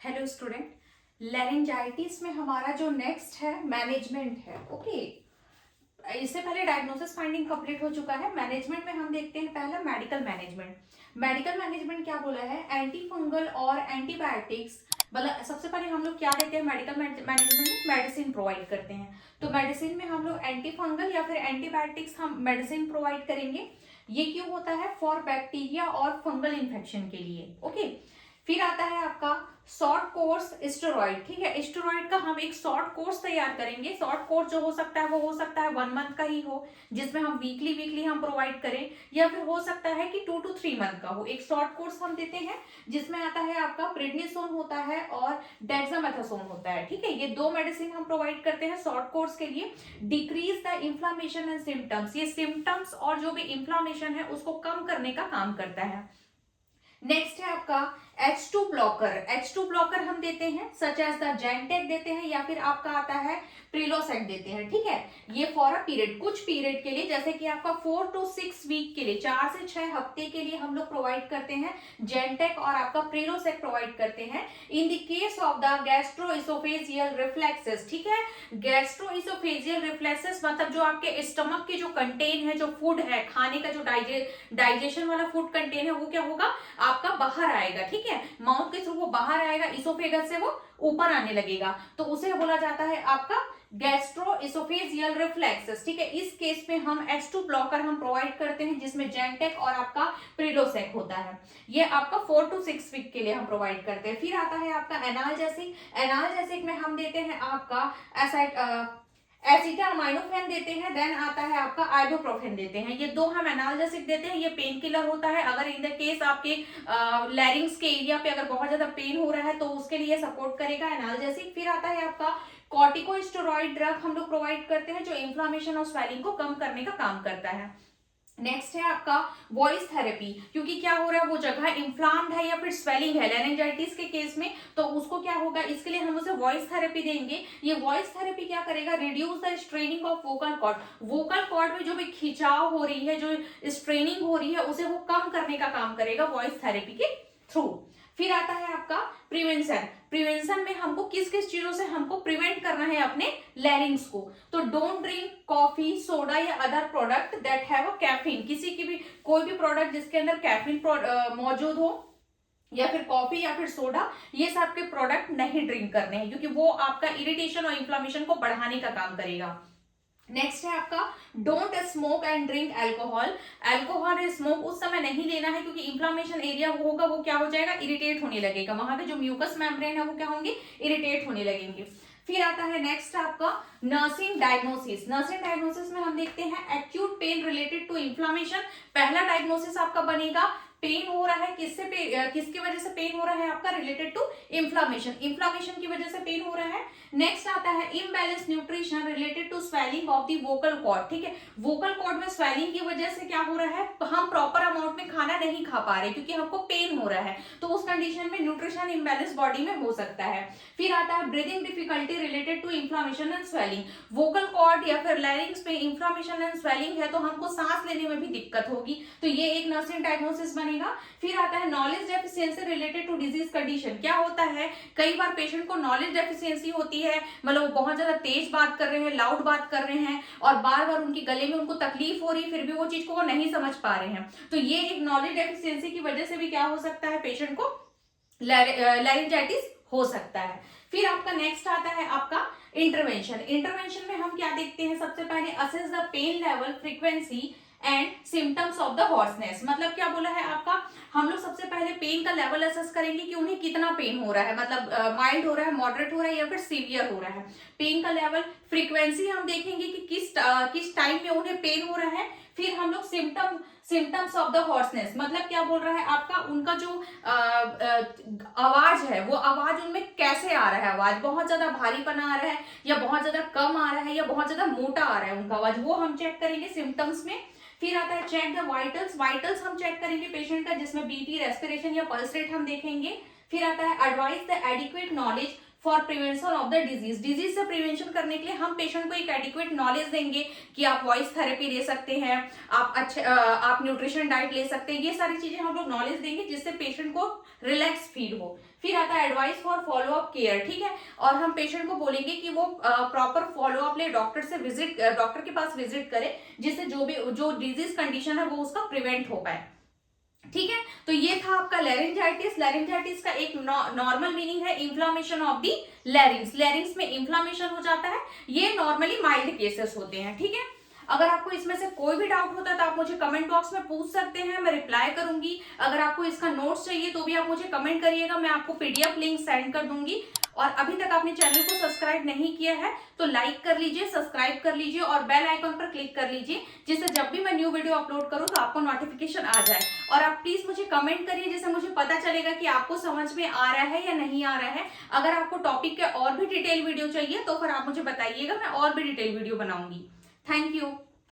Hello student, laryngitis में हमारा जो नेक्स्ट है मैनेजमेंट है। ओके, इससे पहले डायग्नोसिस फाइंडिंग कंप्लीट हो चुका है। मैनेजमेंट में हम देखते हैं पहला मेडिकल मैनेजमेंट। मेडिकल मैनेजमेंट क्या बोला है? एंटी फंगल और एंटीबायोटिक्स, मतलब सबसे पहले हम लोग क्या देते हैं मेडिकल मैनेजमेंट में? मेडिसिन प्रोवाइड करते हैं। तो मेडिसिन में हम लोग एंटी फंगल या फिर एंटीबायोटिक्स हम मेडिसिन प्रोवाइड करेंगे। ये क्यों होता है? फॉर बैक्टीरिया और फंगल इन्फेक्शन के लिए। ओके, फिर आता है आपका शॉर्ट कोर्स स्टेरॉइड। ठीक है, स्टेरॉइड का हम एक शॉर्ट कोर्स तैयार करेंगे। शॉर्ट कोर्स जो हो सकता है वो हो सकता है 1 मंथ का ही हो, जिसमें हम वीकली हम प्रोवाइड करें, या फिर हो सकता है कि 2 to 3 मंथ का हो। एक शॉर्ट कोर्स हम देते हैं जिसमें आता है आपका प्रेडनिसोन होता है और डेक्सामेथासोन होता है। ठीक है, ये दो मेडिसिन हम प्रोवाइड करते हैं शॉर्ट कोर्स के लिए। Decrease the inflammation and symptoms, ये सिम्टम्स और जो भी इंफ्लामेशन है उसको कम करने का काम करता है। नेक्स्ट है आपका H2 ब्लॉकर। H2 ब्लॉकर हम देते हैं सच एज द जेंटेक देते हैं, या फिर आपका आता है प्रिलोसेक देते हैं। ठीक है, ये फॉर अ पीरियड, कुछ पीरियड के लिए, जैसे कि आपका 4 to 6 वीक के लिए, 4 से 6 हफ्ते के लिए हम लोग प्रोवाइड करते हैं जेंटेक और आपका प्रिलोसेक प्रोवाइड करते हैं। In the case of the gastro-oesophageal reflexes. ठीक है, गैस्ट्रोइसोफेजियल रिफ्लेक्सेस मतलब जो आपके स्टमक के जो कंटेन है, जो फूड है, खाने का जो डाइजेशन वाला फूड कंटेन है, वो क्या होगा? आपका बाहर आएगा। ठीक है, माउथ के थ्रू वो बाहर आएगा, इसोफेगस से वो ऊपर आने लगेगा, तो उसे बोला जाता है आपका गैस्ट्रोइसोफेजियल रिफ्लेक्सेस। ठीक है, इस केस में हम H2 ब्लॉकर हम प्रोवाइड करते हैं जिसमें जेंटेक और आपका प्रिलोसेक होता है। ये आपका 4 to 6 वीक के लिए हम प्रोवाइड करते हैं। फिर आता है आपका एनाल्जेसिक। एनाल्जेसिक में हम देते हैं आपका एसिटामाइनोफेन देते हैं, देन आता है आपका आइबुप्रोफेन देते हैं। ये दो हम एनाल्जेसिक देते हैं। ये पेन किलर होता है। अगर इन द केस आपके लैरिंग्स के एरिया पे अगर बहुत ज्यादा पेन हो रहा है तो उसके लिए सपोर्ट करेगा एनाल्जेसिक। फिर आता है आपका कॉर्टिकोस्टेरॉइड ड्रग हम लोग प्रोवाइड करते हैं जो इन्फ्लामेशन और स्वेलिंग को कम करने का काम करता है। नेक्स्ट है आपका वॉइस थेरेपी, क्योंकि क्या हो रहा है, वो जगह इंफ्लाम्ड है या फिर स्वेलिंग है लैरिंजाइटिस के केस में, तो उसको क्या होगा, इसके लिए हम उसे वॉइस थेरेपी देंगे। ये वॉइस थेरेपी क्या करेगा? Reduce the straining of vocal cord. Vocal cord में जो भी खिंचाव हो रही है, जो स्ट्रेनिंग हो रही है, उसे वो कम करने का काम करेगा वॉइस थेरेपी के थ्रू। फिर आता है आपका प्रिवेंशन। प्रिवेंशन में हमको किस किस चीजों से हमको प्रिवेंट करना है अपने लैरिंग्स को? तो डोंट ड्रिंक कॉफी, सोडा या other product that have a caffeine. किसी की भी कोई भी प्रोडक्ट जिसके अंदर कैफीन मौजूद हो, या फिर कॉफी या फिर सोडा, ये सब के प्रोडक्ट नहीं ड्रिंक करने हैं, क्योंकि वो आपका इरिटेशन और इन्फ्लामेशन को बढ़ाने का काम करेगा। नेक्स्ट है आपका don't smoke and drink alcohol. Alcohol smoke उस समय नहीं लेना है क्योंकि इंफ्लामेशन एरिया होगा, वो क्या हो जाएगा? इरिटेट होने लगेगा, वहां पे जो म्यूकस मेम्ब्रेन है वो क्या होंगे? इरिटेट होने लगेंगे। फिर आता है नेक्स्ट आपका नर्सिंग डायग्नोसिस। नर्सिंग डायग्नोसिस में हम देखते हैं acute pain related to inflammation. पहला डायग्नोसिस आपका बनेगा पेन हो रहा है, किसकी वजह से पेन हो रहा है? आपका रिलेटेड टू इंफ्लामेशन, इंफ्लामेशन की वजह से पेन हो रहा है। नेक्स्ट आता है imbalance nutrition related to swelling of the vocal cord. ठीक है, वोकल कॉर्ड में स्वेलिंग की वजह से क्या हो रहा है? हम प्रॉपर अमाउंट में खाना नहीं खा पा रहे क्योंकि हमको पेन हो रहा है, तो उस कंडीशन में न्यूट्रिशन इम्बैलेंस बॉडी में हो सकता है। फिर आता है breathing difficulty related to inflammation and swelling. Vocal cord या फिर लैरिंग्स पे इंफ्लामेशन एंड स्वेलिंग है तो हमको सांस लेने में भी दिक्कत होगी, तो ये एक नर्सिंग डायग्नोसिस बनेगा। फिर आता है knowledge deficiency related to disease condition. क्या होता है, कई बार पेशेंट को नॉलेज डेफिशिएंसी होती है, मतलब वो बहुत ज्यादा तेज बात कर रहे हैं, लाउड बात कर रहे हैं, और बार बार उनकी गले में उनको तकलीफ हो रही है, फिर भी वो चीज को वो नहीं समझ पा रहे हैं, तो ये एक नॉलेज डेफिशिएंसी की वजह से भी क्या हो सकता है? पेशेंट को लैरिंजाइटिस हो सकता है। फिर आपका नेक्स्ट आता है आपका इंटरवेंशन। इंटरवेंशन में हम क्या देखते हैं? सबसे पहले assess the pain level, frequency and symptoms of the hoarseness. मतलब क्या बोला है आपका? हम लोग सबसे पहले पेन का लेवल असेस करेंगे कि उन्हें कितना पेन हो रहा है, मतलब माइल्ड हो रहा है, मॉडरेट हो रहा है या फिर सीवियर हो रहा है। पेन का लेवल, फ्रीक्वेंसी हम देखेंगे कि किस टाइम में उन्हें पेन हो रहा है। फिर हम लोग सिम्टम्स ऑफ द हॉर्सनेस, मतलब क्या बोल रहा है आपका? उनका जो आवाज है, वो आवाज उनमें कैसे आ रहा है? आवाज बहुत ज्यादा भारीपना आ रहा है, या बहुत ज्यादा कम आ रहा है, या बहुत ज्यादा मोटा आ रहा है उनका आवाज, वो हम चेक करेंगे सिम्टम्स में। फिर आता है चेक द वाइटल्स। वाइटल्स हम चेक करेंगे पेशेंट का, जिसमें बीपी, रेस्पिरेशन या पल्स रेट हम देखेंगे। फिर आता है advice the adequate knowledge for prevention of the disease. Disease से प्रिवेंशन करने के लिए हम पेशेंट को एक एडिक्वेट नॉलेज देंगे कि आप वॉइस थेरेपी ले सकते हैं, आप न्यूट्रिशन डाइट ले सकते हैं, ये सारी चीजें हम लोग नॉलेज देंगे जिससे पेशेंट को रिलैक्स फील हो। फिर आता है advice for follow up care, ठीक है, और हम पेशेंट को बोलेंगे कि वो प्रॉपर फॉलो अप ले, डॉक्टर के पास विजिट करे, जिससे जो डिजीज कंडीशन है वो उसका प्रिवेंट हो पाए। ठीक है, तो ये था आपका लैरिंजाइटिस। लैरिंजाइटिस का एक नॉर्मल मीनिंग है इन्फ्लामेशन ऑफ दी लैरिंग्स। लैरिंग्स में इन्फ्लामेशन हो जाता है, ये नॉर्मली माइल्ड केसेस होते हैं। ठीक है, अगर आपको इसमें से कोई भी डाउट होता है तो आप मुझे कमेंट बॉक्स में पूछ सकते हैं, मैं रिप्लाई करूंगी। अगर आपको इसका नोट्स चाहिए तो भी आप मुझे कमेंट करिएगा, मैं आपको पीडीएफ लिंक सेंड कर दूंगी। और अभी तक आपने चैनल को सब्सक्राइब नहीं किया है तो लाइक कर लीजिए, सब्सक्राइब कर लीजिए और बेल आइकन पर क्लिक कर लीजिए, जिससे जब भी मैं न्यू वीडियो अपलोड करूं तो आपको नोटिफिकेशन आ जाए। और आप प्लीज मुझे कमेंट करिए, जिससे मुझे पता चलेगा कि आपको समझ में आ रहा है या नहीं आ रहा है। अगर आपको टॉपिक के और भी डिटेल वीडियो चाहिए तो फिर आप मुझे बताइएगा, मैं और भी डिटेल वीडियो बनाऊंगी। Thank you.